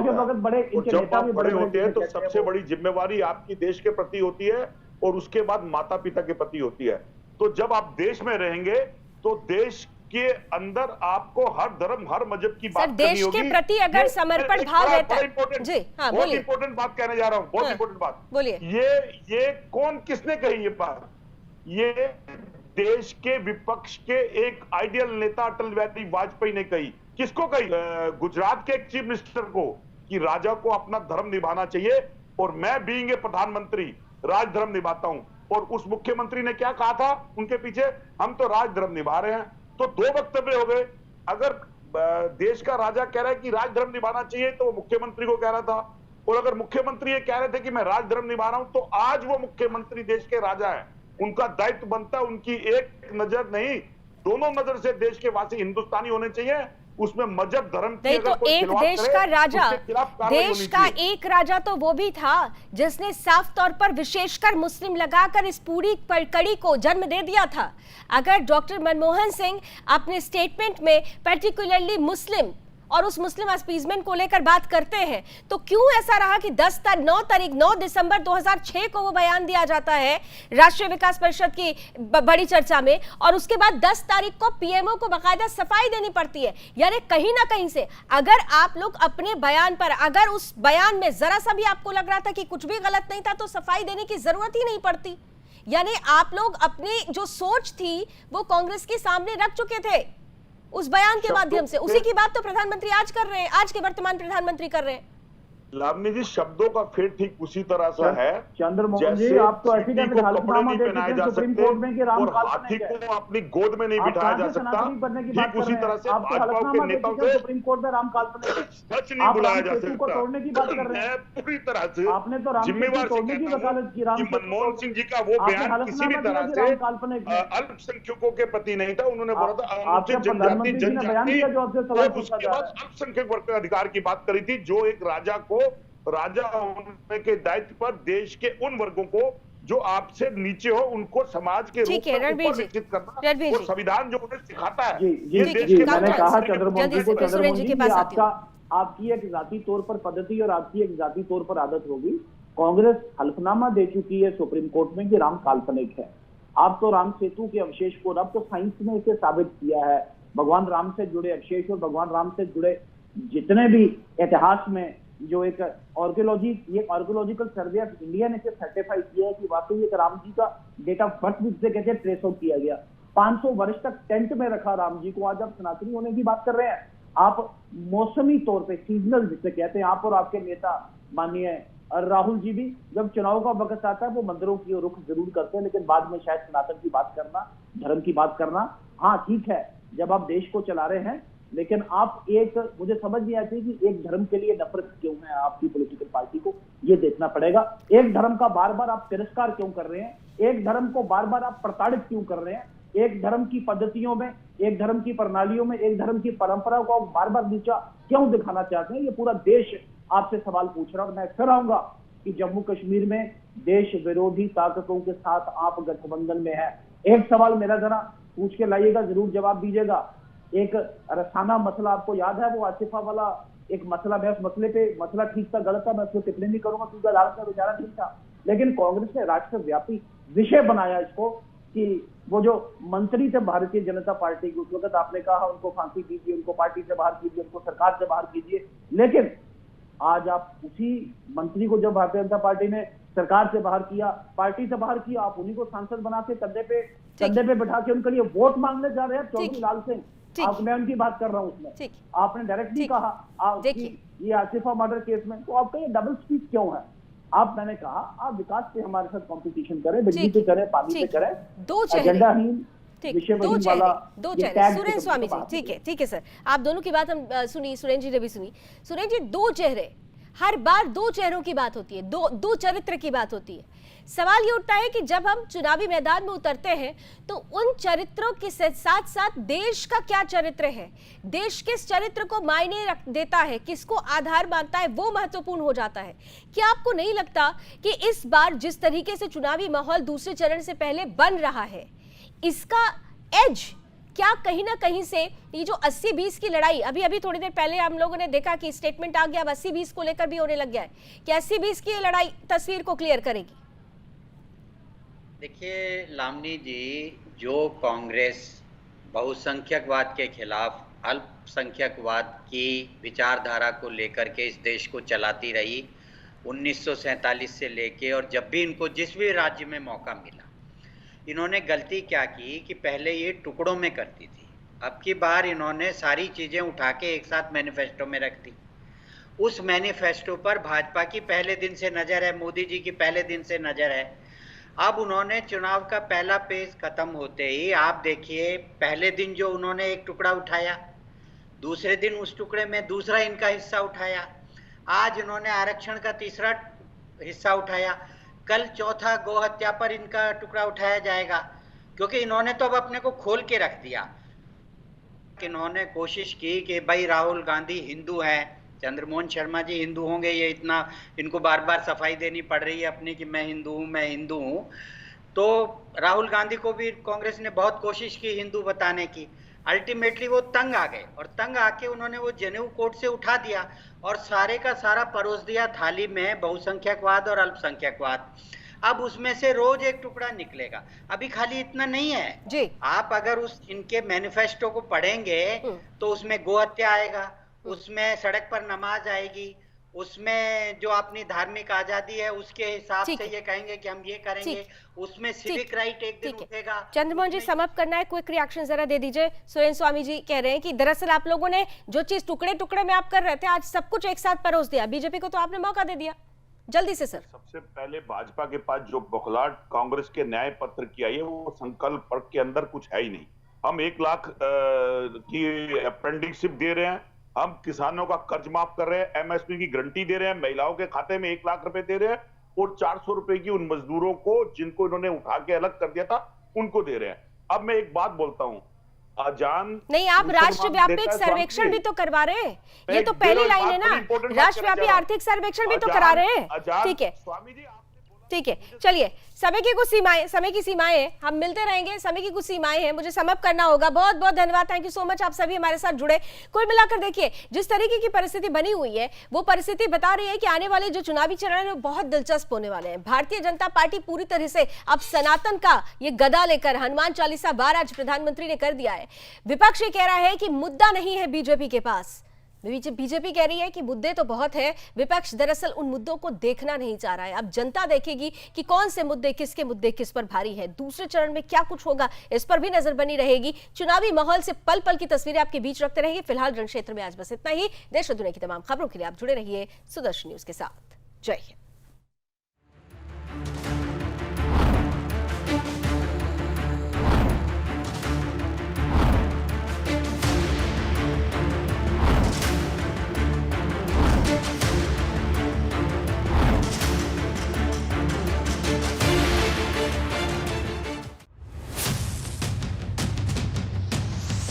और जब आप बड़े होते हैं तो सबसे बड़ी जिम्मेवारी आपकी देश के प्रति होती है और उसके बाद माता पिता के प्रति होती है। तो जब आप देश में रहेंगे तो देश के अंदर आपको हर धर्म हर मजहब की बात करनी होगी। देश के प्रति अगर समर्पण भाव रहता है। जी हाँ, बहुत इंपॉर्टेंट बात कहने जा रहा हूँ, बहुत इंपॉर्टेंट बात बोलिए। ये कौन किसने कही ये बात? ये देश के विपक्ष के एक आइडियल नेता अटल बिहारी वाजपेयी ने कही। किसको कही? गुजरात के एक चीफ मिनिस्टर को, कि राजा को अपना धर्म निभाना चाहिए और मैं बीइंग ए प्रधानमंत्री राजधर्म निभाता हूं। और उस मुख्यमंत्री ने क्या कहा था उनके पीछे? हम तो राजधर्म निभा रहे हैं। तो दो वक्तव्य हो गए। अगर देश का राजा कह रहा है कि राजधर्म निभाना चाहिए तो वो मुख्यमंत्री को कह रहा था, और अगर मुख्यमंत्री ये कह रहे थे कि मैं राजधर्म निभा रहा हूं तो आज वो मुख्यमंत्री देश के राजा है। उनका दायित्व बनता है उनकी एक नजर नहीं, दोनों नजर से देश के वासी हिंदुस्तानी होने चाहिए। उसमें मजहब धर्म नहीं तो एक देश का राजा, देश का एक राजा तो वो भी था जिसने साफ तौर पर विशेषकर मुस्लिम लगाकर इस पूरी कड़ी को जन्म दे दिया था। अगर डॉक्टर मनमोहन सिंह अपने स्टेटमेंट में पर्टिकुलरली मुस्लिम और उस मुस्लिम अपीजमेंट को लेकर बात करते हैं तो क्यों ऐसा रहा कि 9 दिसंबर 2006 को वो बयान दिया जाता है राष्ट्रीय विकास परिषद की बड़ी चर्चा में, और उसके बाद 10 तारीख को पीएमओ को बाकायदा सफाई देनी पड़ती है। यानी कहीं ना कहीं से अगर आप लोग अपने बयान पर, अगर उस बयान में जरा सा भी आपको लग रहा था कि कुछ भी गलत नहीं था तो सफाई देने की जरूरत ही नहीं पड़ती। यानी आप लोग अपनी जो सोच थी वो कांग्रेस के सामने रख चुके थे उस बयान के माध्यम से। उसी की बात तो प्रधानमंत्री आज कर रहे हैं, आज के वर्तमान प्रधानमंत्री कर रहे हैं। लावनी जी, शब्दों का फेर ठीक उसी तरह से है चंद्रमोहन जी, आप तो ऐसी को कपड़े नहीं पहनाए जा सकते और हाथी को अपनी गोद में नहीं बिठाया जा सकता, ठीक उसी तरह से भाजपा के नेताओं से सुप्रीम कोर्ट में राम काल्पनिक सच नहीं बुलाया जा सकता। तोड़ने की बात कर रहे हैं, पूरी तरह से आपने तो जिम्मेवार तोड़ने की वकालत की। मनमोहन सिंह जी का वो बयान किसी भी तरह से अल्पसंख्यकों के प्रति नहीं था। उन्होंने बोला था अनुसूचित जनजाति, जनजाति, उसके बाद अल्पसंख्यक वर्ग के अधिकार की बात करी थी, जो एक राजा को राजा होने के दायित्व पर देश के उन वर्गों को जो आपसे नीचे हो उनको समाज के रूप में ऊपर विकसित करना, वो संविधान जो उन्हें सिखाता है। मैंने कहा चंद्रमोहन जी को, आपकी एक जाति तौर पर पद्धति और आपकी एक जाति तौर पर आदत होगी। कांग्रेस हल्फनामा दे चुकी है सुप्रीम कोर्ट में कि राम काल्पनिक है। आप तो राम सेतु के अवशेष को, अब तो साइंस ने इसे साबित किया है, भगवान राम से जुड़े अवशेष और भगवान राम से जुड़े जितने भी इतिहास में जो एक आर्कियोलॉजिकल सर्वे ऑफ इंडिया ने सर्टिफाई किया है कि वाकई एक राम जी का डेट ऑफ बर्थ जिसे कहते हैं ट्रेस आउट किया गया। 500 वर्ष तक टेंट में रखा राम जी को। आज आप सनातनी होने की बात कर रहे हैं, आप मौसमी तौर पे सीजनल जिसे कहते हैं, आप और आपके नेता माननीय राहुल जी भी जब चुनाव का वक्त आता है वो मंदिरों की रुख जरूर करते हैं, लेकिन बाद में शायद सनातन की बात करना, धर्म की बात करना, हाँ ठीक है जब आप देश को चला रहे हैं, लेकिन आप एक, मुझे समझ नहीं आती कि एक धर्म के लिए नफरत क्यों है आपकी पॉलिटिकल पार्टी को, ये देखना पड़ेगा। एक धर्म का बार बार आप तिरस्कार क्यों कर रहे हैं, एक धर्म को बार बार आप प्रताड़ित क्यों कर रहे हैं, एक धर्म की पद्धतियों में, एक धर्म की प्रणालियों में, एक धर्म की परंपरा को आप बार बार नीचा क्यों दिखाना चाहते हैं। ये पूरा देश आपसे सवाल पूछ रहा हूं। मैं फिर आऊंगा कि जम्मू कश्मीर में देश विरोधी ताकतों के साथ आप गठबंधन में है। एक सवाल मेरा जरा पूछ के लाइएगा, जरूर जवाब दीजिएगा। एक रसाना मसला आपको याद है, वो आसिफा वाला एक मसला, मैं उस मसले पे, मसला ठीक था गलत था मैं उसको टिप्पणी नहीं करूंगा क्योंकि अदालत का विचारा ठीक था, लेकिन कांग्रेस ने राष्ट्रव्यापी विषय बनाया इसको कि वो जो मंत्री थे भारतीय जनता पार्टी के, उस वक्त आपने कहा उनको फांसी दीजिए, उनको पार्टी से बाहर कीजिए, उनको सरकार से बाहर कीजिए, लेकिन आज आप उसी मंत्री को जब भारतीय जनता पार्टी ने सरकार से बाहर किया, पार्टी से बाहर किया, आप उन्हीं को सांसद बना के कंधे पे बैठा के उनके लिए वोट मांगने जा रहे हैं। चौधरी लाल सिंह, मैं उनकी बात कर रहा हूँ उसमें, आपने डायरेक्टली कहा ये आसिफा मर्डर केस में, तो आपका ये डबल स्पीच क्यों है? मैंने कहा आप विकास पे हमारे साथ कंपटीशन करें, बिजली पे करें, पानी पे करें, एजेंडाहीन दो चेहरे सुरेंद्र स्वामी जी, ठीक है सर, आप दोनों की बात हम सुनी, सुरेंद्र जी ने भी सुनी। सुरेंद्र जी, दो चेहरे, हर बार दो चेहरों की बात होती है, दो चरित्र की बात होती है। सवाल ये उठता है कि जब हम चुनावी मैदान में उतरते हैं तो उन चरित्रों के साथ साथ देश का क्या चरित्र है, देश किस चरित्र को मायने देता है, किसको आधार मानता है, वो महत्वपूर्ण हो जाता है। क्या आपको नहीं लगता कि इस बार जिस तरीके से चुनावी माहौल दूसरे चरण से पहले बन रहा है, इसका एज क्या कहीं ना कहीं से ये जो 80-20 की लड़ाई, अभी थोड़ी देर पहले हम लोगों ने देखा कि स्टेटमेंट आ गया, अब 80-20 को लेकर भी होने लग गया है, कि 80-20 की लड़ाई तस्वीर को क्लियर करेगी? देखिए लावनी जी, जो कांग्रेस बहुसंख्यकवाद के खिलाफ अल्पसंख्यकवाद की विचारधारा को लेकर के इस देश को चलाती रही 1947 से लेके, और जब भी इनको जिस भी राज्य में मौका मिला, इन्होंने गलती क्या की कि पहले ये टुकड़ों में करती थी। अब की बार इन्होंने सारी चीजें उठा के एक साथ मैनिफेस्टो में रख दी। उस मैनिफेस्टो पर भाजपा की पहले दिन से नजर है, मोदी जी की पहले दिन से नजर है। अब उन्होंने चुनाव का पहला पेज खत्म होते ही आप देखिए, पहले दिन जो उन्होंने एक टुकड़ा उठाया, दूसरे दिन उस टुकड़े में दूसरा इनका हिस्सा उठाया, आज इन्होंने आरक्षण का तीसरा हिस्सा उठाया, कल चौथा गौ हत्या पर इनका टुकड़ा उठाया जाएगा, क्योंकि इन्होंने तो अब अपने को खोल के रख दिया। इन्होंने कोशिश की कि भाई राहुल गांधी हिंदू हैं, चंद्रमोहन शर्मा जी हिंदू होंगे, ये इतना इनको बार बार सफाई देनी पड़ रही है अपनी कि मैं हिंदू हूँ। तो राहुल गांधी को भी कांग्रेस ने बहुत कोशिश की हिंदू बताने की, अल्टीमेटली वो तंग आ गए, और तंग आके उन्होंने वो जेनेवा कोड से उठा दिया और सारे का सारा परोस दिया थाली में बहुसंख्यकवाद और अल्पसंख्यकवाद। अब उसमें से रोज एक टुकड़ा निकलेगा। अभी खाली इतना नहीं है जी, आप अगर उस इनके मैनिफेस्टो को पढ़ेंगे तो उसमें गौ हत्या आएगा, उसमें सड़क पर नमाज आएगी, उसमें जो अपनी धार्मिक आजादी है उसके हिसाब से ये कहेंगे कि हम ये करेंगे, उसमें सिविक राइट एक दिन उठेगा। चंद्रमोहन जी समअप करना है, क्विक रिएक्शन जरा दे दीजिए। सुरेंद्र स्वामी जी कह रहे हैं कि दरअसल आप लोगों ने जो चीज टुकड़े टुकड़े में आप कर रहे थे, आज सब कुछ एक साथ परोस दिया, बीजेपी को तो आपने मौका दे दिया। जल्दी से सर। सबसे पहले भाजपा के पास जो बौखलाहट कांग्रेस के न्याय पत्र की आई है, वो संकल्प पत्र के अंदर कुछ है ही नहीं। हम 1 लाख की अप्रेंटिसशिप दे रहे हैं, हम किसानों का कर्ज माफ कर रहे हैं, एमएसपी की गारंटी दे रहे हैं, महिलाओं के खाते में 1 लाख रुपए दे रहे हैं, और 400 रुपए की उन मजदूरों को जिनको इन्होंने उठा के अलग कर दिया था उनको दे रहे हैं। अब मैं एक बात बोलता हूँ, अजान नहीं, आप राष्ट्रव्यापी सर्वेक्षण भी तो करवा रहे हैं, ये तो पहली लाइन है ना, राष्ट्रव्यापी आर्थिक सर्वेक्षण भी तो करा रहे हैं। ठीक है स्वामी जी, ठीक है, चलिए, समय की कुछ सीमाएं हैं, हम मिलते रहेंगे, समय की कुछ सीमाएं हैं, मुझे समअप करना होगा। बहुत बहुत धन्यवाद, थैंक यू सो मच, आप सभी हमारे साथ जुड़े। कुल मिलाकर देखिए, जिस तरीके की परिस्थिति बनी हुई है, वो परिस्थिति बता रही है कि आने वाले जो चुनावी चरण है वो बहुत दिलचस्प होने वाले हैं। भारतीय जनता पार्टी पूरी तरह से अब सनातन का ये गदा लेकर हनुमान चालीसा बार आज प्रधानमंत्री ने कर दिया है। विपक्ष ये कह रहा है कि मुद्दा नहीं है बीजेपी के पास, बीजेपी कह रही है कि मुद्दे तो बहुत है, विपक्ष दरअसल उन मुद्दों को देखना नहीं चाह रहा है। अब जनता देखेगी कि कौन से मुद्दे किस पर भारी है, दूसरे चरण में क्या कुछ होगा, इस पर भी नजर बनी रहेगी। चुनावी माहौल से पल पल की तस्वीरें आपके बीच रखते रहेंगे। फिलहाल रण क्षेत्र में आज बस इतना ही। देश और दुनिया की तमाम खबरों के लिए आप जुड़े रहिए सुदर्शन न्यूज के साथ। जय हिंद।